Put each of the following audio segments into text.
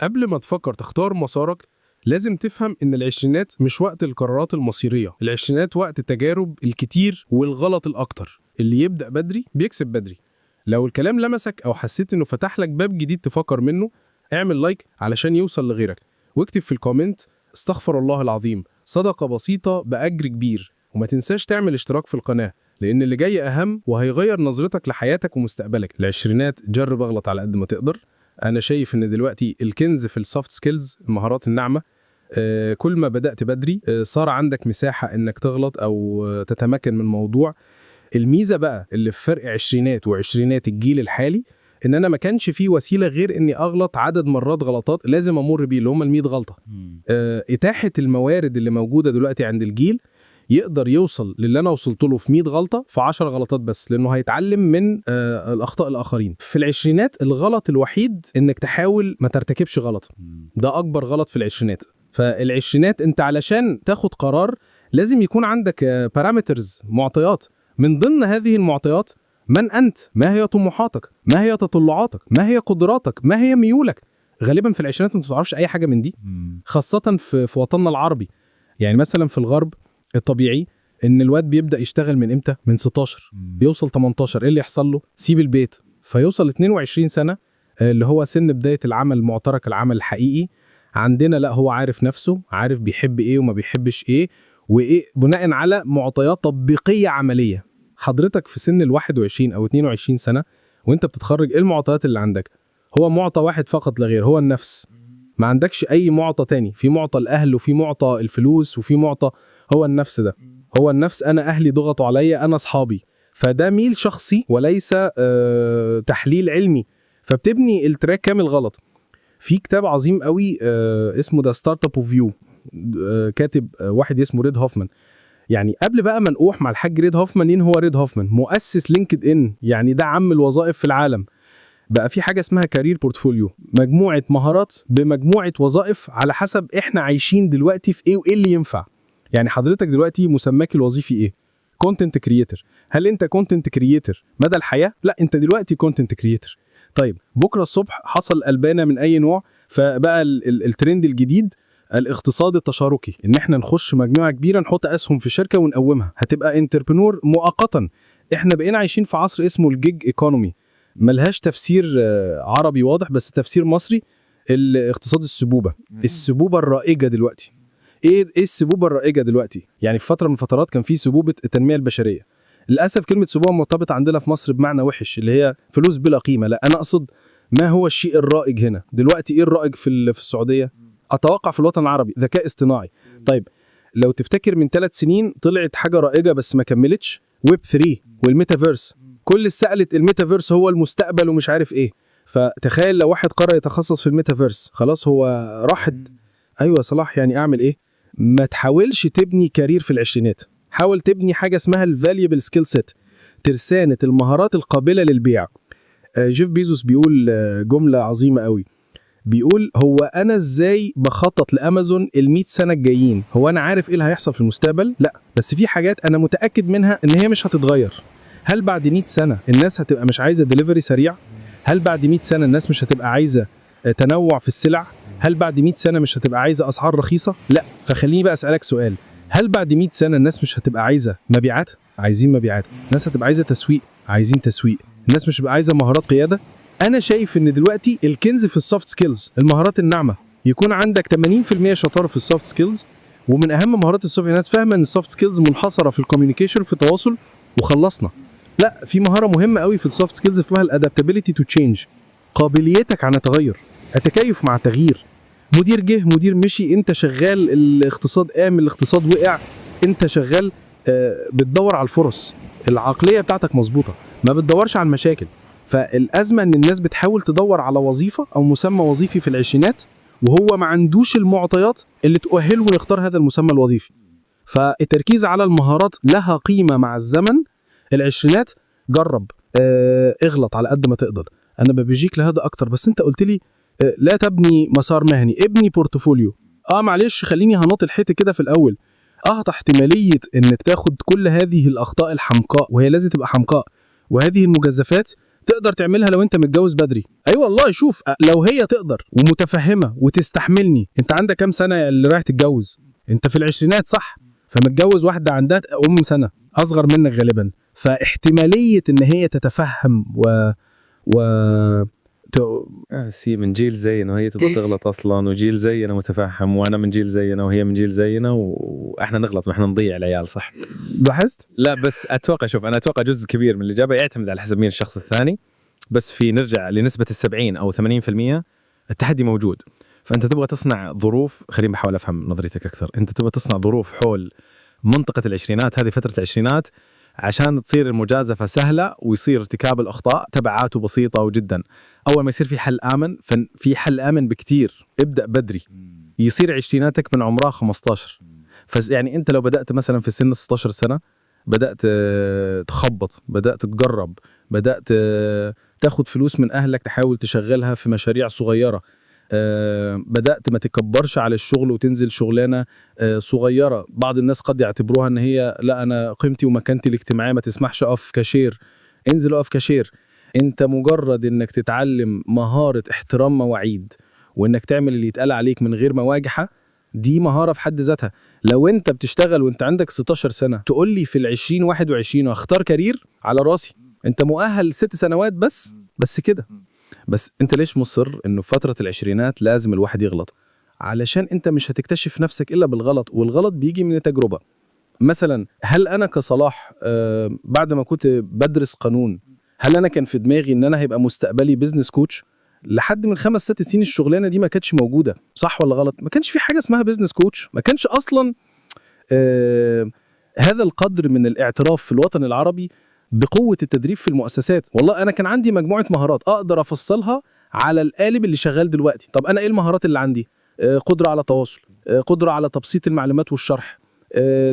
قبل ما تفكر تختار مسارك لازم تفهم إن العشرينات مش وقت القرارات المصيرية. العشرينات وقت التجارب الكتير والغلط الأكتر. اللي يبدأ بدري بيكسب بدري. لو الكلام لمسك أو حسيت إنه فتح لك باب جديد تفكر منه، اعمل لايك علشان يوصل لغيرك، واكتب في الكومنت استغفر الله العظيم، صدقة بسيطة بأجر كبير. وما تنساش تعمل اشتراك في القناة، لأن اللي جاي أهم وهيغير نظرتك لحياتك ومستقبلك. العشرينات جرب اغلط على قد ما تقدر. أنا شايف إن دلوقتي الكنز في السوفت سكيلز، المهارات الناعمة. كل ما بدأت بدري صار عندك مساحة إنك تغلط أو تتمكن من موضوع. الميزة بقى اللي في فرق عشرينات وعشرينات الجيل الحالي، إن أنا ما كانش فيه وسيلة غير إني أغلط عدد مرات غلطات لازم أمر بيه، اللي هم 100 غلطة. إتاحة الموارد اللي موجودة دلوقتي عند الجيل يقدر يوصل للي أنا وصلت له في 100 غلطة في 10 غلطات بس، لأنه هيتعلم من الأخطاء الآخرين. في العشرينات الغلط الوحيد إنك تحاول ما ترتكبش غلط، ده أكبر غلط في العشرينات. فالعشرينات أنت علشان تاخد قرار لازم يكون عندك بارامترز، معطيات. من ضمن هذه المعطيات من أنت، ما هي طموحاتك، ما هي تطلعاتك، ما هي قدراتك، ما هي ميولك. غالبا في العشرينات أنت ما تعرفش أي حاجة من دي، خاصة في وطننا العربي. يعني مثلا في الغرب الطبيعي ان الواد بيبدأ يشتغل من امتى؟ من 16 بيوصل 18. ايه اللي يحصل له؟ سيب البيت فيوصل 22 سنة، اللي هو سن بداية العمل، معترك العمل الحقيقي. عندنا لا، هو عارف نفسه، عارف بيحب ايه وما بيحبش ايه وايه، بناء على معطيات تطبيقية عملية. حضرتك في سن 21 او 22 سنة وانت بتتخرج، ايه المعطيات اللي عندك؟ هو معطى واحد فقط لا غير، هو النفس. ما عندكش اي معطى تاني. في معطى الاهل، وفي معطى الفلوس، وفي معطى هو النفس. ده هو النفس. انا اهلي ضغطوا عليا، انا اصحابي. فده ميل شخصي وليس تحليل علمي. فبتبني التراك كامل غلط. في كتاب عظيم قوي اسمه ده ستارت اب اوف يو، كاتب واحد اسمه ريد هوفمان. يعني قبل بقى ما نقوح مع الحاج ريد هوفمان، مين هو ريد هوفمان؟ مؤسس لينكد ان، يعني ده عم الوظائف في العالم. بقى في حاجة اسمها كارير بورتفوليو، مجموعة مهارات بمجموعة وظائف على حسب احنا عايشين دلوقتي في ايه وايه اللي ينفع. يعني حضرتك دلوقتي مسماك الوظيفي ايه؟ كونتنت كرييتور. هل انت كونتنت كرييتور مدى الحياة؟ لا، انت دلوقتي كونتنت كرييتور. طيب بكرة الصبح حصل قلبانة من اي نوع، فبقى الترند الجديد الاقتصاد التشاركي، ان احنا نخش مجموعة كبيرة نحط اسهم في شركة ونقومها، هتبقى انتربرنور مؤقتا. احنا بقينا عايشين في عصر اسمه الجيج ايكونومي، ملهاش تفسير عربي واضح بس تفسير مصري. الاقتصاد السبوبة، السبوبة الرائجة دلوقتي. ايه السبوبة الرائجة دلوقتي؟ يعني في فترة من فترات كان في سبوبة التنمية البشرية. للأسف كلمة سبوبة مرتبطة عندنا في مصر بمعنى وحش، اللي هي فلوس بلا قيمة. لا، أنا أقصد ما هو الشيء الرائج هنا دلوقتي. ايه الرائج في السعودية؟ أتوقع في الوطن العربي ذكاء اصطناعي. طيب لو تفتكر من 3 سنين طلعت حاجة رائجة بس ما كملتش، ويب 3 والميتافيرس. كل سألت الميتافيرس هو المستقبل ومش عارف ايه. فتخيل لو واحد قرر يتخصص في الميتافيرس، خلاص هو راحت. ايوه صلاح، يعني اعمل ايه؟ ما تحاولش تبني كارير في العشرينات، حاول تبني حاجة اسمها الفاليبل سكيل سيت، ترسانة المهارات القابلة للبيع. جيف بيزوس بيقول جملة عظيمة قوي، بيقول هو أنا إزاي بخطط لأمازون 100 سنة الجايين؟ هو أنا عارف إيه اللي هيحصل في المستقبل؟ لا، بس في حاجات أنا متأكد منها إن هي مش هتتغير. هل بعد 100 سنة الناس هتبقى مش عايزة ديليفري سريع؟ هل بعد 100 سنة الناس مش هتبقى عايزة تنوع في السلع؟ هل بعد 100 سنة مش هتبقى عايزة أسعار رخيصة؟ لا. فخليني بقى أسألك سؤال، هل بعد 100 سنة الناس مش هتبقى عايزة مبيعات؟ عايزين مبيعات. الناس هتبقى عايزة تسويق؟ عايزين تسويق. الناس مش هتبقى عايزة مهارات قيادة؟ أنا شايف إن دلوقتي الكنز في السوفت سكيلز، المهارات الناعمة، يكون عندك 80% شطارة في السوفت سكيلز. ومن أهم مهارات السوفت، الناس فاهمة إن السوفت سكيلز منحصرة في الكوميونيكيشن، في التواصل وخلصنا. لا، في مهارة مهمة قوي في السوفت سكيلز اسمها الادابتابيليتي تو تشينج، قابليتك عن التغير، التكيف مع التغيير. مدير جه، مدير مشي، انت شغال، الاقتصاد قام، الاقتصاد وقع، انت شغال بتدور على الفرص. العقلية بتاعتك مظبوطة، ما بتدورش على المشاكل. فالأزمة ان الناس بتحاول تدور على وظيفة او مسمى وظيفي في العشرينات وهو ما عندوش المعطيات اللي تؤهله يختار هذا المسمى الوظيفي. فالتركيز على المهارات لها قيمة مع الزمن. العشرينات جرب، اغلط على قد ما تقدر. انا ببيجيك لهذا اكتر، بس انت قلت لي لا تبني مسار مهني، ابني بورتفوليو. معلش خليني هنط الحته كده في الاول. احتماليه انك تاخد كل هذه الاخطاء الحمقاء، وهي لازم تبقى حمقاء، وهذه المجازفات تقدر تعملها لو انت متجوز بدري. ايوه والله، شوف لو هي تقدر ومتفهمه وتستحملني. انت عندك كام سنه اللي رايح تتجوز؟ انت في العشرينات صح؟ فمتجوز واحده عندها سنه اصغر منك غالبا، فاحتماليه ان هي تتفهم و سي من جيل زينا وهي تبغى تغلط اصلا، وجيل زينا متفهم، وانا من جيل زينا وهي من جيل زينا، واحنا نغلط واحنا نضيع العيال. صح لاحظت؟ لا بس اتوقع، شوف انا اتوقع جزء كبير من الاجابه يعتمد على حسب مين الشخص الثاني، بس في نرجع لنسبه 70 او 80% التحدي موجود. فانت تبغى تصنع ظروف، خليني بحاول افهم نظريتك اكثر. انت تبغى تصنع ظروف حول منطقه العشرينات، هذه فتره العشرينات، عشان تصير المجازفة سهلة ويصير ارتكاب الأخطاء تبعاته بسيطة وجدا. أول ما يصير في حل آمن، في حل آمن بكتير. ابدأ بدري، يصير عشريناتك من عمرها 15. يعني أنت لو بدأت مثلا في سن 16 سنة، بدأت تخبط، بدأت تجرب، بدأت تاخد فلوس من أهلك تحاول تشغلها في مشاريع صغيرة، بدأت ما تكبرش على الشغل وتنزل شغلانة صغيرة. بعض الناس قد يعتبروها ان هي لا، انا قيمتي ومكانتي الاجتماعية ما تسمحش اقف كاشير. انزل اقف كاشير. انت مجرد انك تتعلم مهارة احترام مواعيد، وانك تعمل اللي يتقال عليك من غير مواجهة، دي مهارة في حد ذاتها. لو انت بتشتغل وانت عندك 16 سنة تقول لي في 2021 واختار كارير، على راسي. انت مؤهل 6 سنوات بس كده. بس انت ليش مصر انه في فترة العشرينات لازم الواحد يغلط؟ علشان انت مش هتكتشف نفسك الا بالغلط، والغلط بيجي من التجربة. مثلا هل انا كصلاح بعد ما كنت بدرس قانون، هل انا كان في دماغي ان انا هيبقى مستقبلي بيزنس كوتش؟ لحد من 5-6 سنين الشغلانة دي ما كانتش موجودة. صح ولا غلط؟ ما كانش في حاجة اسمها بيزنس كوتش. ما كانش اصلا هذا القدر من الاعتراف في الوطن العربي بقوة التدريب في المؤسسات. والله أنا كان عندي مجموعة مهارات أقدر أفصلها على القالب اللي شغال دلوقتي. طب أنا إيه المهارات اللي عندي؟ قدرة على تواصل، قدرة على تبسيط المعلومات والشرح،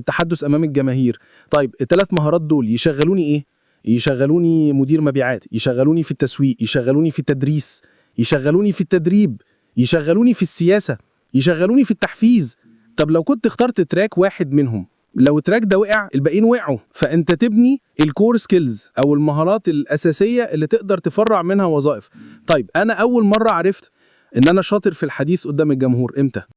تحدث أمام الجماهير. طيب ال3 مهارات دول يشغلوني إيه؟ يشغلوني مدير مبيعات، يشغلوني في التسويق، يشغلوني في التدريس، يشغلوني في التدريب، يشغلوني في السياسة، يشغلوني في التحفيز. طب لو كنت اخترت تراك واحد منهم، لو التراك ده وقع الباقيين وقعوا، فانت تبني الكور سكيلز او المهارات الاساسيه اللي تقدر تفرع منها وظائف. طيب انا اول مره عرفت ان انا شاطر في الحديث قدام الجمهور امتى؟